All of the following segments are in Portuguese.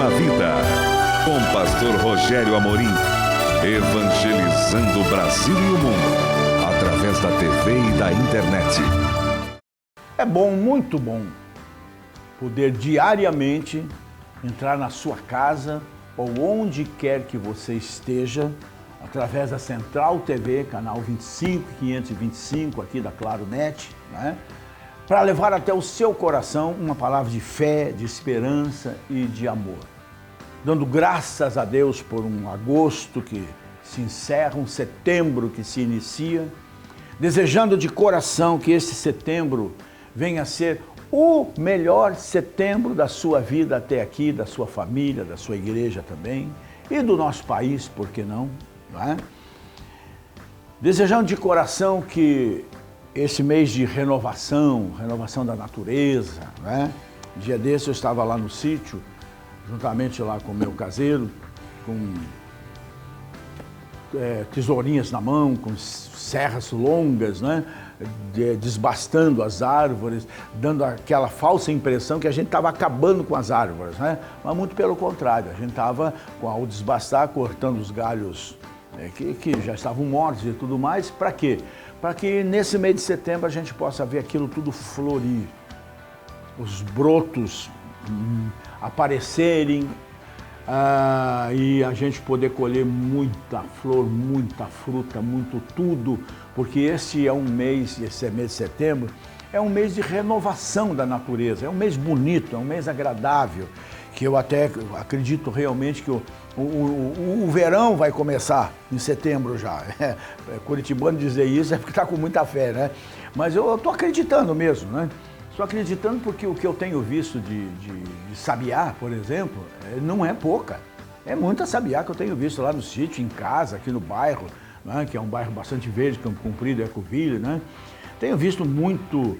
na vida. Com pastor Rogério Amorim. Evangelizando o Brasil e o mundo. Através da TV e da internet. É bom, muito bom, poder diariamente entrar na sua casa ou onde quer que você esteja, através da Central TV, canal 25, 525 aqui da Claro Net, né? Para levar até o seu coração uma palavra de fé, de esperança e de amor. Dando graças a Deus por um agosto que se encerra, um setembro que se inicia, desejando de coração que esse setembro venha a ser o melhor setembro da sua vida até aqui, da sua família, da sua igreja também, e do nosso país, por que não? Não é? Desejando de coração que esse mês de renovação da natureza, né? Um dia desse eu estava lá no sítio, juntamente lá com o meu caseiro, com tesourinhas na mão, com serras longas, né? Desbastando as árvores, dando aquela falsa impressão que a gente estava acabando com as árvores, né? Mas muito pelo contrário, a gente estava, ao desbastar, cortando os galhos que já estavam mortos e tudo mais. Para quê? Para que nesse mês de setembro a gente possa ver aquilo tudo florir, os brotos aparecerem, e a gente poder colher muita flor, muita fruta, muito tudo, porque esse mês de setembro, é um mês de renovação da natureza, é um mês bonito, é um mês agradável, que eu até acredito realmente que o verão vai começar em setembro já. Curitibano dizer isso é porque está com muita fé, né? Mas eu estou acreditando mesmo, né? Estou acreditando porque o que eu tenho visto de sabiá, por exemplo, não é pouca. É muita sabiá que eu tenho visto lá no sítio, em casa, aqui no bairro, né? Que é um bairro bastante verde, Campo Comprido, Ecoville, né? Tenho visto muito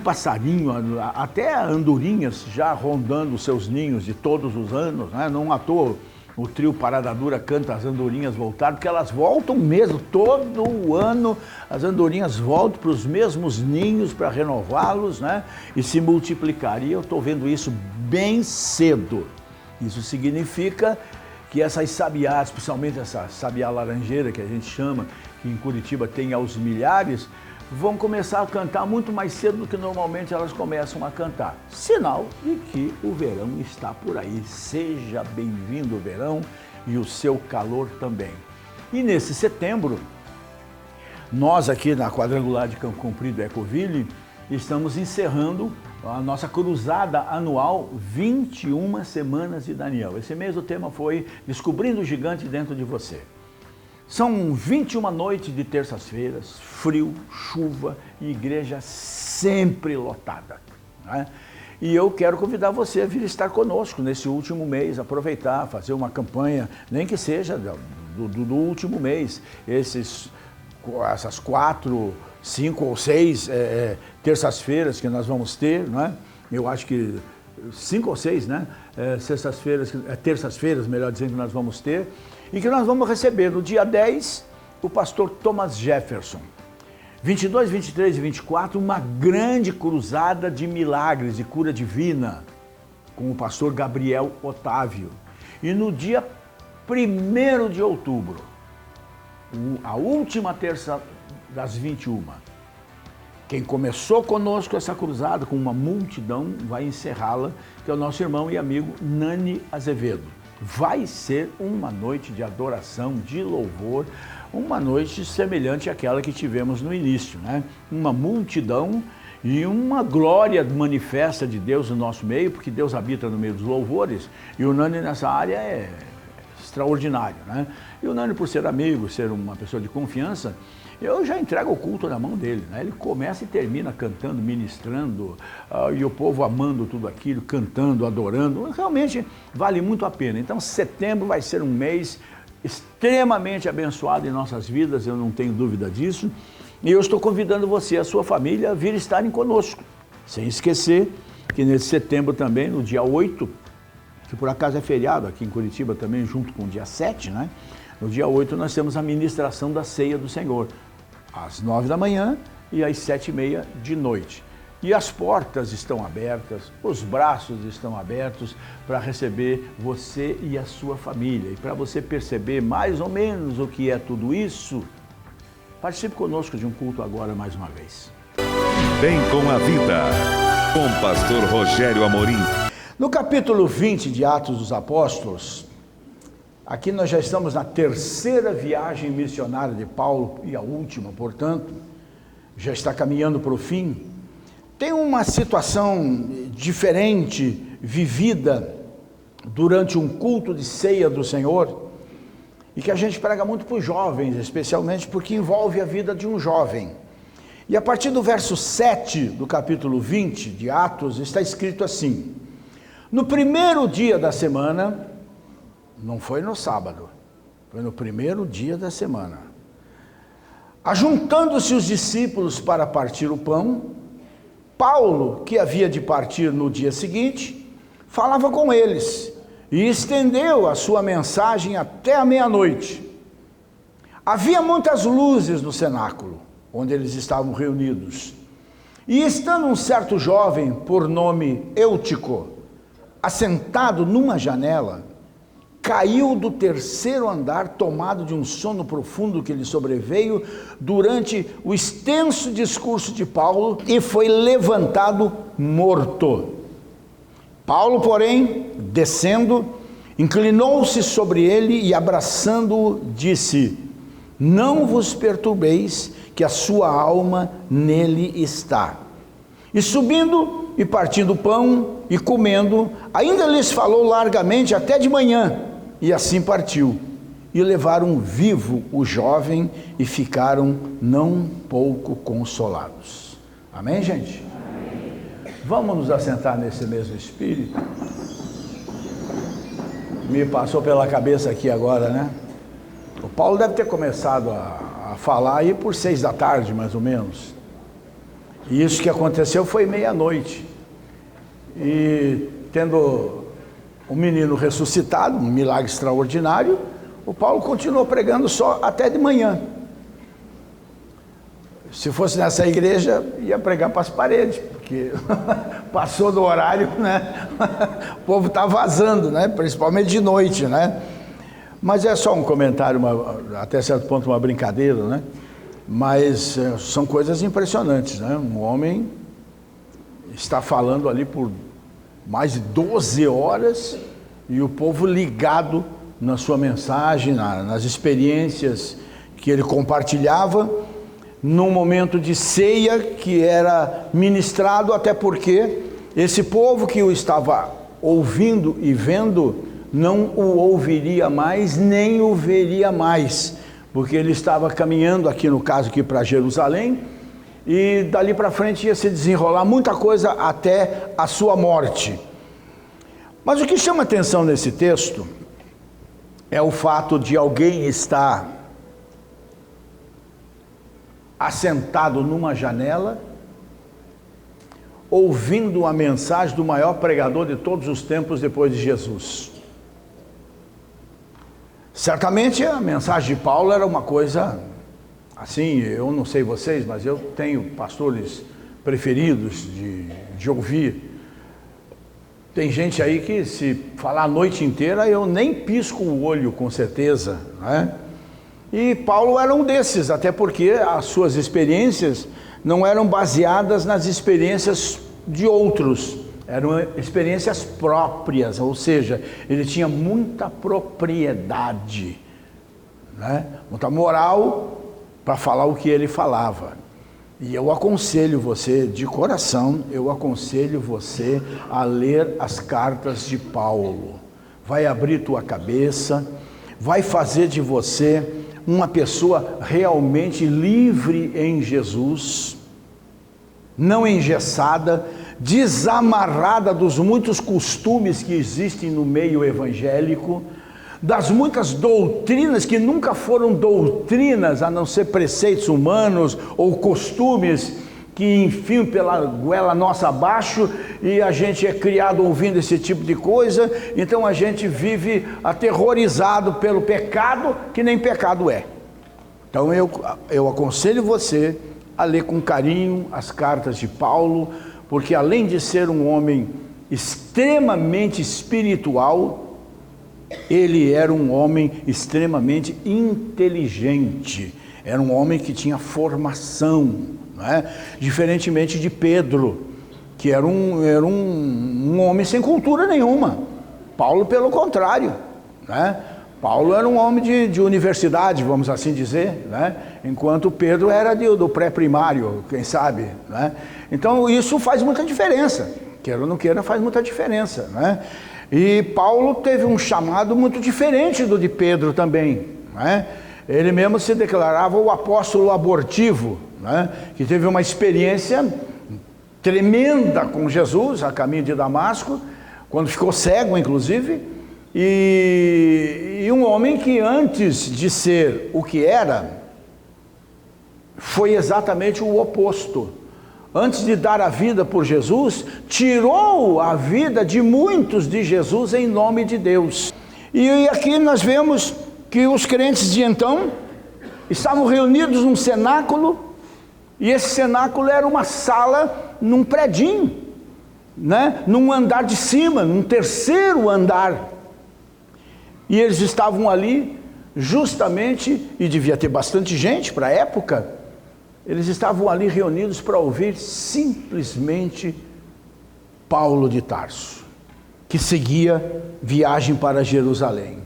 passarinho, até andorinhas já rondando os seus ninhos de todos os anos, né? Não à toa o trio Parada Dura canta As Andorinhas Voltaram, porque elas voltam mesmo, todo o ano as andorinhas voltam para os mesmos ninhos para renová-los, né? E se multiplicar. E eu estou vendo isso bem cedo. Isso significa que essas sabiás, especialmente essa sabiá laranjeira que a gente chama, que em Curitiba tem aos milhares, vão começar a cantar muito mais cedo do que normalmente elas começam a cantar. Sinal de que o verão está por aí. Seja bem-vindo o verão e o seu calor também. E nesse setembro, nós aqui na Quadrangular de Campo Comprido Ecoville, estamos encerrando a nossa cruzada anual 21 Semanas de Daniel. Esse mês o tema foi Descobrindo o Gigante Dentro de Você. São 21 noites de terças-feiras, frio, chuva e igreja sempre lotada, né? E eu quero convidar você a vir estar conosco nesse último mês, aproveitar, fazer uma campanha, nem que seja do último mês, essas 4, 5 ou 6 terças-feiras que nós vamos ter, né? Eu acho que 5 ou 6, né? Terças-feiras, melhor dizendo, que nós vamos ter. E que nós vamos receber no dia 10 o pastor Thomas Jefferson. 22, 23 e 24, uma grande cruzada de milagres e cura divina com o pastor Gabriel Otávio. E no dia 1º de outubro, a última terça das 21, quem começou conosco essa cruzada com uma multidão vai encerrá-la, que é o nosso irmão e amigo Nani Azevedo. Vai ser uma noite de adoração, de louvor, uma noite semelhante àquela que tivemos no início, né? Uma multidão e uma glória manifesta de Deus no nosso meio, porque Deus habita no meio dos louvores, e o Nani nessa área é extraordinário, né? E o Nani, por ser amigo, ser uma pessoa de confiança, eu já entrego o culto na mão dele, né? Ele começa e termina cantando, ministrando, e o povo amando tudo aquilo, cantando, adorando. Realmente vale muito a pena. Então setembro vai ser um mês extremamente abençoado em nossas vidas, eu não tenho dúvida disso. E eu estou convidando você e a sua família a vir estarem conosco. Sem esquecer que nesse setembro também, no dia 8, que por acaso é feriado aqui em Curitiba também, junto com o dia 7, né? No dia 8 nós temos a ministração da Ceia do Senhor, às 9 da manhã e às 7h30 da noite. E as portas estão abertas, os braços estão abertos para receber você e a sua família. E para você perceber mais ou menos o que é tudo isso, participe conosco de um culto agora mais uma vez. Bem com a vida, com pastor Rogério Amorim. No capítulo 20 de Atos dos Apóstolos, aqui nós já estamos na terceira viagem missionária de Paulo, e a última, portanto, já está caminhando para o fim. Tem uma situação diferente vivida durante um culto de ceia do Senhor, e que a gente prega muito para os jovens, especialmente porque envolve a vida de um jovem. E a partir do verso 7 do capítulo 20 de Atos, está escrito assim: no primeiro dia da semana, não foi no sábado, foi no primeiro dia da semana, ajuntando-se os discípulos para partir o pão, Paulo, que havia de partir no dia seguinte, falava com eles e estendeu a sua mensagem até a meia-noite. Havia muitas luzes no cenáculo, onde eles estavam reunidos. E estando um certo jovem, por nome Eutico, assentado numa janela, caiu do terceiro andar, tomado de um sono profundo que lhe sobreveio durante o extenso discurso de Paulo, e foi levantado morto. Paulo, porém, descendo, inclinou-se sobre ele e, abraçando-o, disse: não vos perturbeis, que a sua alma nele está. E subindo e partindo o pão e comendo, ainda lhes falou largamente até de manhã. E assim partiu, e levaram vivo o jovem, e ficaram não pouco consolados. Amém, gente? Amém. Vamos nos assentar nesse mesmo espírito? Me passou pela cabeça aqui agora, né? O Paulo deve ter começado a falar aí por 6 da tarde, mais ou menos. E isso que aconteceu foi meia-noite. E tendo o menino ressuscitado, um milagre extraordinário, o Paulo continuou pregando só até de manhã. Se fosse nessa igreja, ia pregar para as paredes, porque passou do horário, né? O povo está vazando, né? Principalmente de noite, né? Mas é só um comentário, até certo ponto uma brincadeira, né? Mas são coisas impressionantes, né? Um homem está falando ali por mais de 12 horas, e o povo ligado na sua mensagem, nas experiências que ele compartilhava, num momento de ceia que era ministrado, até porque esse povo que o estava ouvindo e vendo, não o ouviria mais, nem o veria mais, porque ele estava caminhando, aqui no caso aqui para Jerusalém, e dali para frente ia se desenrolar muita coisa até a sua morte. Mas o que chama atenção nesse texto é o fato de alguém estar assentado numa janela, ouvindo a mensagem do maior pregador de todos os tempos depois de Jesus. Certamente a mensagem de Paulo era uma coisa assim, eu não sei vocês, mas eu tenho pastores preferidos de ouvir. Tem gente aí que, se falar a noite inteira, eu nem pisco o olho, com certeza, né? E Paulo era um desses, até porque as suas experiências não eram baseadas nas experiências de outros, eram experiências próprias, ou seja, ele tinha muita propriedade, né? Muita moral para falar o que ele falava. E eu aconselho você, de coração, eu aconselho você a ler as cartas de Paulo. Vai abrir tua cabeça, vai fazer de você uma pessoa realmente livre em Jesus, não engessada, desamarrada dos muitos costumes que existem no meio evangélico, das muitas doutrinas que nunca foram doutrinas, a não ser preceitos humanos ou costumes que enfiam pela goela nossa abaixo, e a gente é criado ouvindo esse tipo de coisa, então a gente vive aterrorizado pelo pecado, que nem pecado é. Então eu aconselho você a ler com carinho as cartas de Paulo, porque além de ser um homem extremamente espiritual, ele era um homem extremamente inteligente, era um homem que tinha formação, não é? Diferentemente de Pedro, que era um homem sem cultura nenhuma. Paulo, pelo contrário, né? Paulo era um homem de universidade, vamos assim dizer, né? Enquanto Pedro era do pré-primário, quem sabe, né? Então isso faz muita diferença, queira ou não queira, faz muita diferença, né? E Paulo teve um chamado muito diferente do de Pedro também, né? Ele mesmo se declarava o apóstolo abortivo, né? Que teve uma experiência tremenda com Jesus a caminho de Damasco, quando ficou cego inclusive. E um homem que antes de ser o que era, foi exatamente o oposto. Antes de dar a vida por Jesus, tirou a vida de muitos de Jesus em nome de Deus. E aqui nós vemos que os crentes de então estavam reunidos num cenáculo, e esse cenáculo era uma sala num predinho, né? Num andar de cima, num terceiro andar. E eles estavam ali justamente, e devia ter bastante gente para a época, eles estavam ali reunidos para ouvir simplesmente Paulo de Tarso, que seguia viagem para Jerusalém.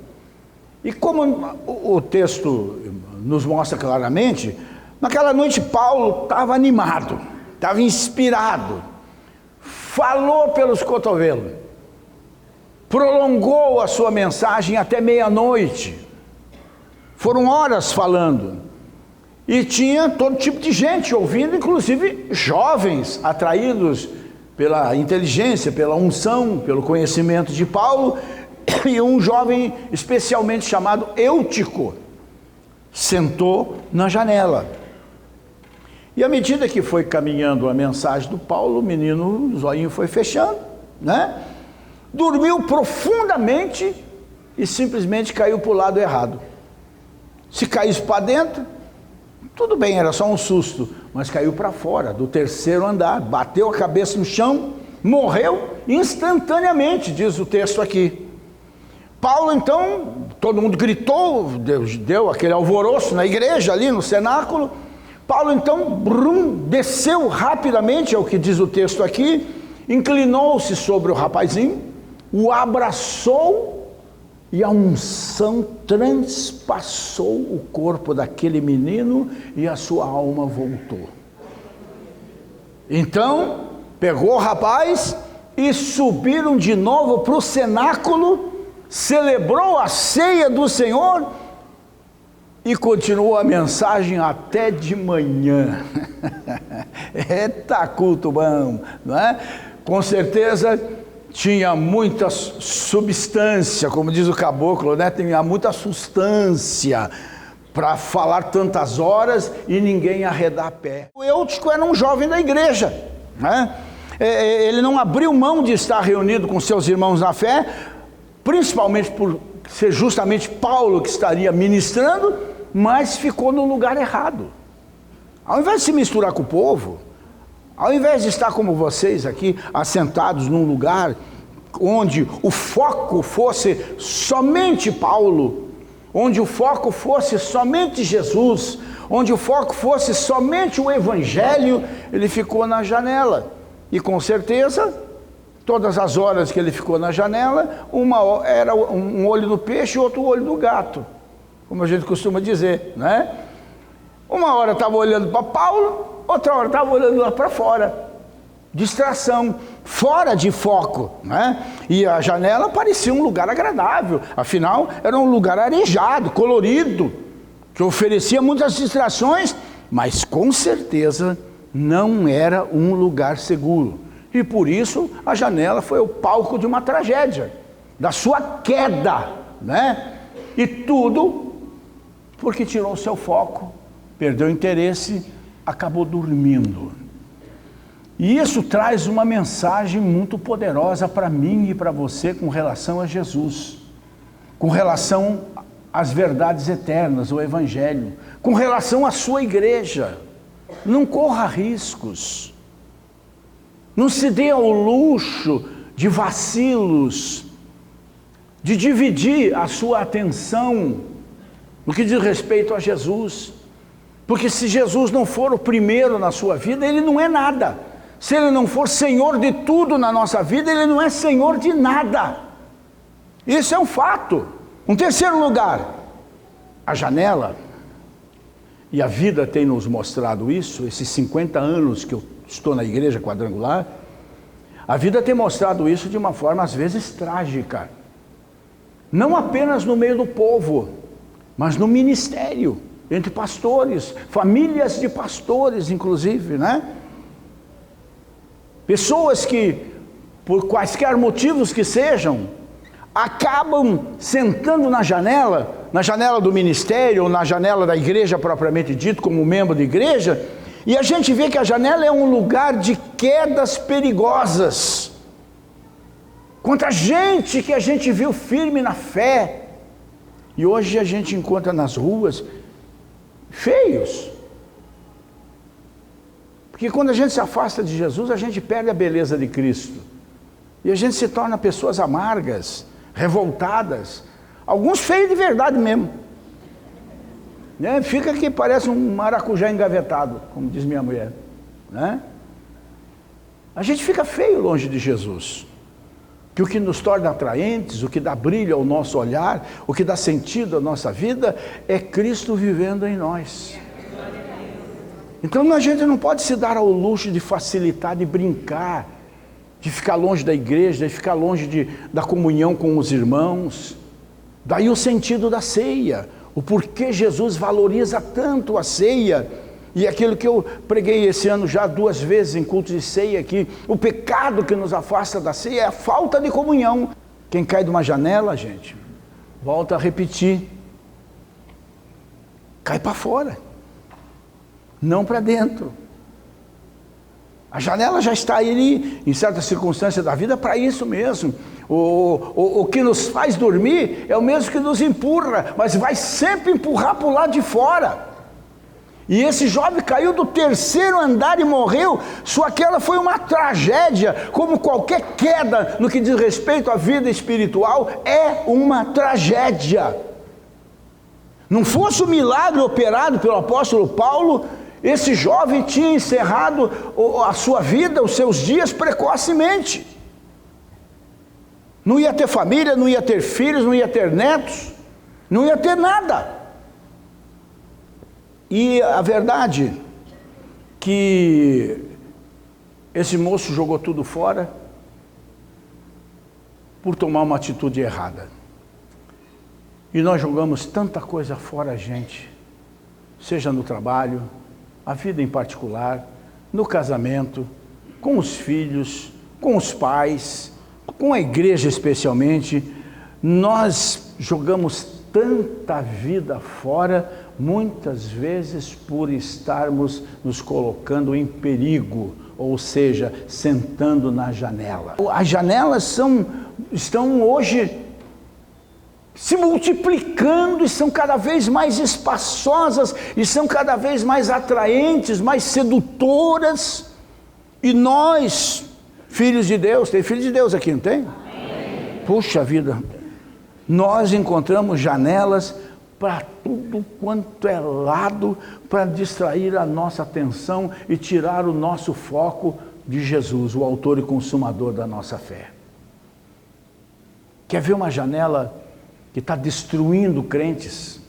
E como o texto nos mostra claramente, naquela noite Paulo estava animado, estava inspirado, falou pelos cotovelos, prolongou a sua mensagem até meia-noite. Foram horas falando. E tinha todo tipo de gente ouvindo, inclusive jovens atraídos pela inteligência, pela unção, pelo conhecimento de Paulo. E um jovem especialmente chamado Eutico sentou na janela. E à medida que foi caminhando a mensagem do Paulo, o menino, o zoinho foi fechando, né? Dormiu profundamente e simplesmente caiu para o lado errado. Se caísse para dentro, tudo bem, era só um susto, mas caiu para fora, do terceiro andar, bateu a cabeça no chão, morreu instantaneamente, diz o texto aqui. Paulo então, todo mundo gritou, deu aquele alvoroço na igreja ali, no cenáculo. Paulo então, desceu rapidamente, é o que diz o texto aqui, inclinou-se sobre o rapazinho, o abraçou e a unção transpassou o corpo daquele menino e a sua alma voltou. Então, pegou o rapaz e subiram de novo para o cenáculo, celebrou a ceia do Senhor e continuou a mensagem até de manhã. Eita, culto bom, não é? Com certeza tinha muita substância, como diz o caboclo, né? Tinha muita substância para falar tantas horas e ninguém arredar pé. O Eutico era um jovem da igreja, né? Ele não abriu mão de estar reunido com seus irmãos na fé, principalmente por ser justamente Paulo que estaria ministrando, mas ficou no lugar errado. Ao invés de se misturar com o povo, ao invés de estar como vocês aqui, assentados num lugar onde o foco fosse somente Paulo, onde o foco fosse somente Jesus, onde o foco fosse somente o Evangelho, ele ficou na janela. E com certeza, todas as horas que ele ficou na janela, uma era um olho no peixe e outro olho no gato, como a gente costuma dizer, né? Uma hora estava olhando para Paulo, outra hora estava olhando lá para fora. Distração, fora de foco, né? E a janela parecia um lugar agradável, afinal era um lugar arejado, colorido, que oferecia muitas distrações, mas com certeza não era um lugar seguro. E por isso a janela foi o palco de uma tragédia, da sua queda, né? E tudo porque tirou o seu foco, perdeu o interesse, acabou dormindo. E isso traz uma mensagem muito poderosa para mim e para você com relação a Jesus, com relação às verdades eternas, o Evangelho, com relação à sua igreja. Não corra riscos. Não se dê ao luxo de vacilos, de dividir a sua atenção no que diz respeito a Jesus. Porque se Jesus não for o primeiro na sua vida, Ele não é nada. Se Ele não for Senhor de tudo na nossa vida, Ele não é Senhor de nada. Isso é um fato. Um terceiro lugar, a janela, e a vida tem nos mostrado isso, esses 50 anos que eu estou na igreja quadrangular, a vida tem mostrado isso de uma forma às vezes trágica. Não apenas no meio do povo, mas no ministério, entre pastores, famílias de pastores inclusive, né? Pessoas que, por quaisquer motivos que sejam, acabam sentando na janela do ministério, ou na janela da igreja propriamente dito, como membro de igreja, e a gente vê que a janela é um lugar de quedas perigosas. Quanta gente que a gente viu firme na fé, e hoje a gente encontra nas ruas, feios. Porque quando a gente se afasta de Jesus, a gente perde a beleza de Cristo. E a gente se torna pessoas amargas, revoltadas. Alguns feios de verdade mesmo. Né? Fica que parece um maracujá engavetado, como diz minha mulher. Né? A gente fica feio longe de Jesus. Que o que nos torna atraentes, o que dá brilho ao nosso olhar, o que dá sentido à nossa vida, é Cristo vivendo em nós. Então a gente não pode se dar ao luxo de facilitar, de brincar, de ficar longe da igreja, de ficar longe da comunhão com os irmãos. Daí o sentido da ceia, o porquê Jesus valoriza tanto a ceia, e aquilo que eu preguei esse ano já 2 vezes em cultos de ceia aqui, o pecado que nos afasta da ceia é a falta de comunhão. Quem cai de uma janela, gente, volta a repetir, cai para fora, não para dentro. A janela já está ali, em certas circunstâncias da vida, para isso mesmo. O que nos faz dormir é o mesmo que nos empurra, mas vai sempre empurrar para o lado de fora. E esse jovem caiu do 3º andar e morreu. Sua queda foi uma tragédia, como qualquer queda no que diz respeito à vida espiritual é uma tragédia. Não fosse o milagre operado pelo apóstolo Paulo, esse jovem tinha encerrado a sua vida, os seus dias precocemente. Não ia ter família, não ia ter filhos, não ia ter netos, não ia ter nada. E a verdade que esse moço jogou tudo fora por tomar uma atitude errada. E nós jogamos tanta coisa fora, gente, seja no trabalho, a vida em particular, no casamento, com os filhos, com os pais, com a igreja especialmente. Nós jogamos tanta vida fora, muitas vezes por estarmos nos colocando em perigo, ou seja, sentando na janela. As janelas estão hoje se multiplicando e são cada vez mais espaçosas e são cada vez mais atraentes, mais sedutoras. E nós, filhos de Deus, tem filhos de Deus aqui, não tem? Amém. Puxa vida, nós encontramos janelas para tudo quanto é lado, para distrair a nossa atenção e tirar o nosso foco de Jesus, o autor e consumador da nossa fé. Quer ver uma janela que está destruindo crentes,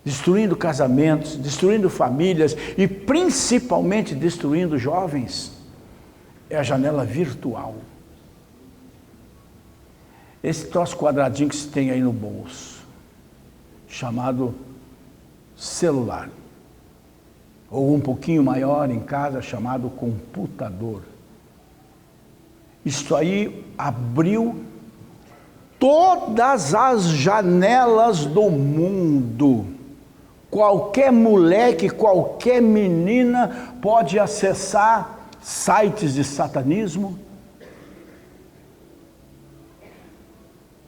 destruindo casamentos, destruindo famílias e principalmente destruindo jovens? É a janela virtual. Esse troço quadradinho que se tem aí no bolso, chamado celular, ou um pouquinho maior em casa, chamado computador. Isso aí abriu todas as janelas do mundo. Qualquer moleque, qualquer menina pode acessar sites de satanismo,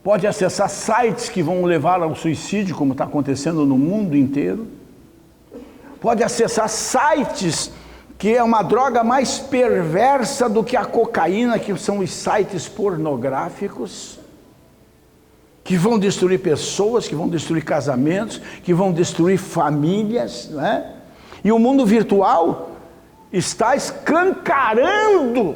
pode acessar sites que vão levar ao suicídio, como está acontecendo no mundo inteiro, pode acessar sites que é uma droga mais perversa do que a cocaína, que são os sites pornográficos, que vão destruir pessoas, que vão destruir casamentos, que vão destruir famílias, não é? E o mundo virtual está escancarando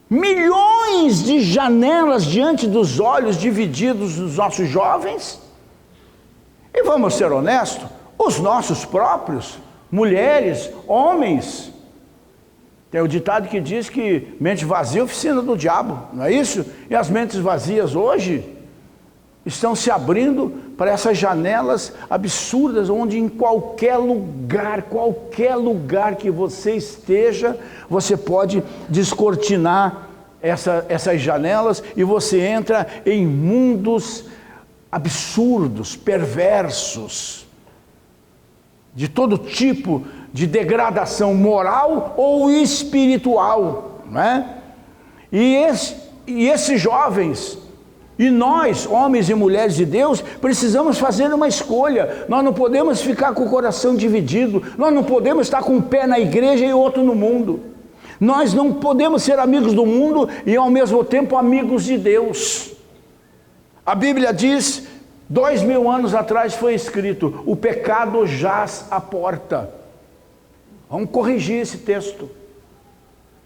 milhões de janelas diante dos olhos divididos dos nossos jovens. E vamos ser honestos, os nossos próprios, mulheres, homens. Tem o ditado que diz que mente vazia é oficina do diabo, não é isso? E as mentes vazias hoje estão se abrindo para essas janelas absurdas, onde em qualquer lugar que você esteja, você pode descortinar essas janelas e você entra em mundos absurdos, perversos, de todo tipo de degradação moral ou espiritual, não é? E esses jovens, e nós, homens e mulheres de Deus, precisamos fazer uma escolha. Nós não podemos ficar com o coração dividido, nós não podemos estar com um pé na igreja e outro no mundo. Nós não podemos ser amigos do mundo e ao mesmo tempo amigos de Deus. A Bíblia diz, 2000 anos atrás foi escrito, o pecado jaz à porta. Vamos corrigir esse texto,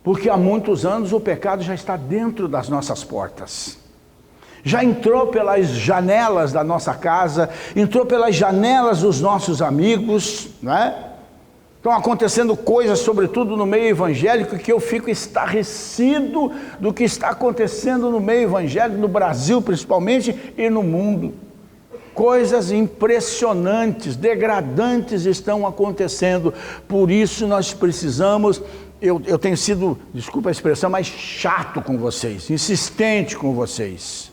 porque há muitos anos o pecado já está dentro das nossas portas. Já entrou pelas janelas da nossa casa, entrou pelas janelas dos nossos amigos, não é? Estão acontecendo coisas, sobretudo no meio evangélico, que eu fico estarrecido do que está acontecendo no meio evangélico, no Brasil principalmente, e no mundo. Coisas impressionantes, degradantes estão acontecendo. Por isso nós precisamos, eu tenho sido, desculpa a expressão, mais chato com vocês, insistente com vocês.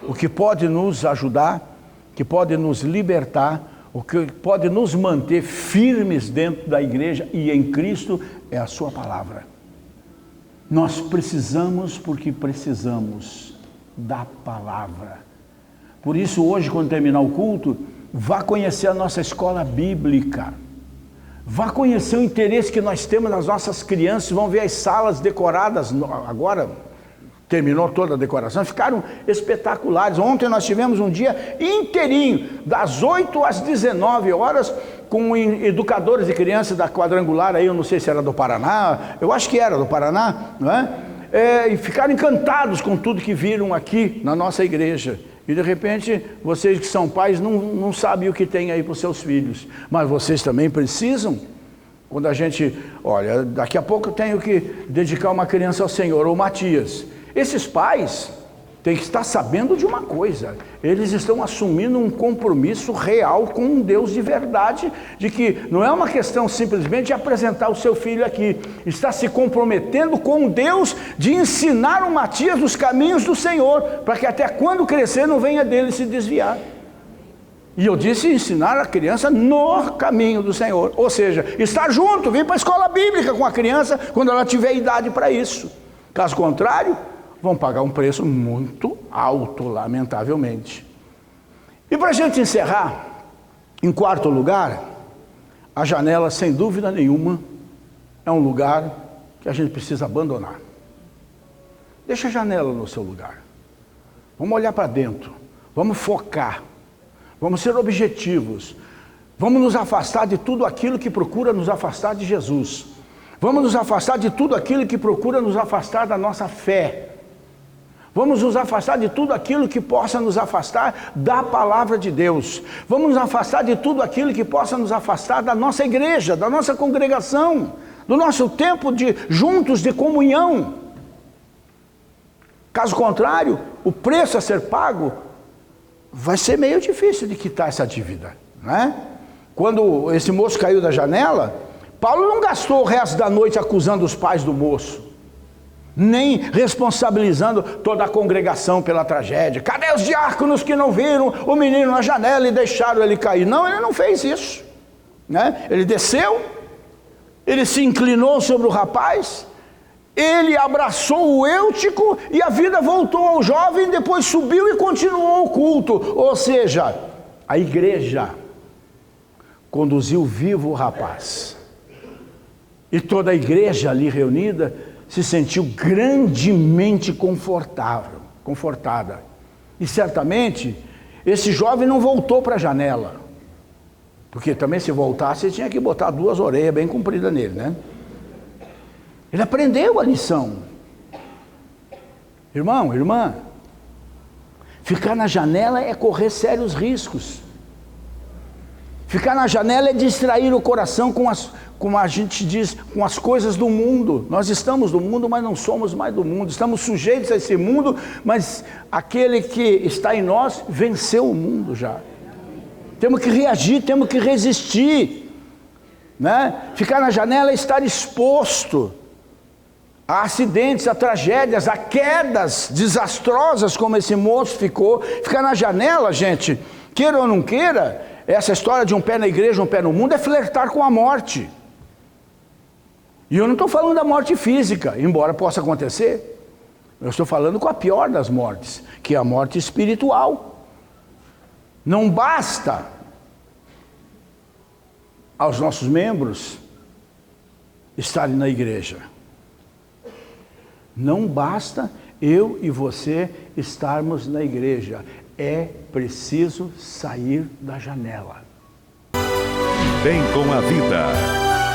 O que pode nos ajudar, que pode nos libertar, o que pode nos manter firmes dentro da igreja e em Cristo é a sua palavra. Nós precisamos, porque precisamos da palavra. Por isso hoje, quando terminar o culto, vá conhecer a nossa escola bíblica. Vá conhecer o interesse que nós temos nas nossas crianças, vão ver as salas decoradas, agora terminou toda a decoração, ficaram espetaculares. Ontem nós tivemos um dia inteirinho, das 8 às 19 horas, com educadores de crianças da quadrangular, aí eu não sei se era do Paraná, eu acho que era do Paraná, não é? E ficaram encantados com tudo que viram aqui na nossa igreja. E de repente, vocês que são pais não sabem o que tem aí para os seus filhos, mas vocês também precisam. Quando a gente, olha, daqui a pouco eu tenho que dedicar uma criança ao Senhor, ou Matias. Esses pais têm que estar sabendo de uma coisa, eles estão assumindo um compromisso real com um Deus de verdade, de que não é uma questão simplesmente de apresentar o seu filho aqui, está se comprometendo com Deus de ensinar o Matias os caminhos do Senhor, para que até quando crescer não venha dele se desviar. E eu disse ensinar a criança no caminho do Senhor, ou seja, estar junto, vir para a escola bíblica com a criança quando ela tiver idade para isso. Caso contrário, vão pagar um preço muito alto, lamentavelmente. E para a gente encerrar, em quarto lugar, a janela, sem dúvida nenhuma, é um lugar que a gente precisa abandonar. Deixa a janela no seu lugar. Vamos olhar para dentro, vamos focar, vamos ser objetivos, vamos nos afastar de tudo aquilo que procura nos afastar de Jesus. Vamos nos afastar de tudo aquilo que procura nos afastar da nossa fé. Vamos nos afastar de tudo aquilo que possa nos afastar da palavra de Deus. Vamos nos afastar de tudo aquilo que possa nos afastar da nossa igreja, da nossa congregação, do nosso tempo juntos de comunhão. Caso contrário, o preço a ser pago vai ser meio difícil de quitar essa dívida, não é? Quando esse moço caiu da janela, Paulo não gastou o resto da noite acusando os pais do moço, nem responsabilizando toda a congregação pela tragédia. Cadê os diáconos que não viram o menino na janela e deixaram ele cair? Não, ele não fez isso, né? Ele desceu, ele se inclinou sobre o rapaz, ele abraçou o Eutico e a vida voltou ao jovem, depois subiu e continuou o culto. Ou seja, a igreja conduziu vivo o rapaz. E toda a igreja ali reunida se sentiu grandemente confortada. E certamente, esse jovem não voltou para a janela. Porque também se voltasse, tinha que botar 2 orelhas bem compridas nele, né? Ele aprendeu a lição. Irmão, irmã, ficar na janela é correr sérios riscos. Ficar na janela é distrair o coração como a gente diz, com as coisas do mundo. Nós estamos do mundo, mas não somos mais do mundo. Estamos sujeitos a esse mundo, mas aquele que está em nós venceu o mundo já. Temos que reagir, temos que resistir, né? Ficar na janela é estar exposto a acidentes, a tragédias, a quedas desastrosas como esse moço ficou. Ficar na janela, gente, queira ou não queira, essa história de um pé na igreja, um pé no mundo, é flertar com a morte. E eu não estou falando da morte física, embora possa acontecer. Eu estou falando com a pior das mortes, que é a morte espiritual. Não basta aos nossos membros estarem na igreja. Não basta eu e você estarmos na igreja. É preciso sair da janela. Bem com a vida,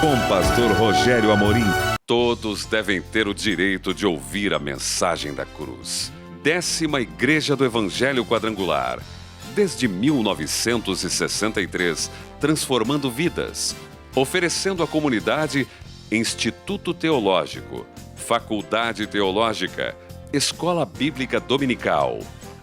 com pastor Rogério Amorim. Todos devem ter o direito de ouvir a mensagem da cruz. 10ª Igreja do Evangelho Quadrangular. Desde 1963, transformando vidas, oferecendo à comunidade Instituto Teológico, Faculdade Teológica, Escola Bíblica Dominical,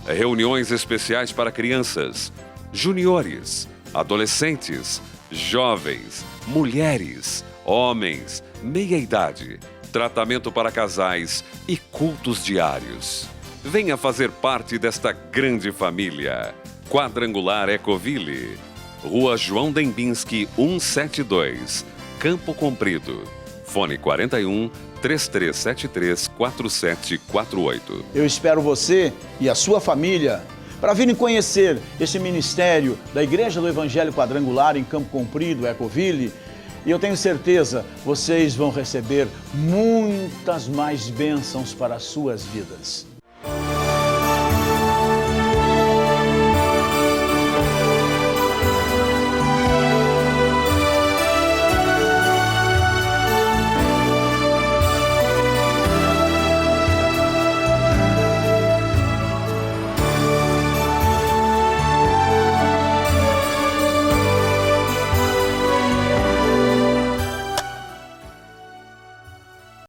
reuniões especiais para crianças, juniores, adolescentes, jovens, mulheres, homens, meia-idade, tratamento para casais e cultos diários. Venha fazer parte desta grande família. Quadrangular Ecoville, Rua João Dembinski, 172, Campo Comprido. Fone 41 3373 4748. Eu espero você e a sua família para virem conhecer esse ministério da Igreja do Evangelho Quadrangular em Campo Comprido, Ecoville. E eu tenho certeza, vocês vão receber muitas mais bênçãos para as suas vidas.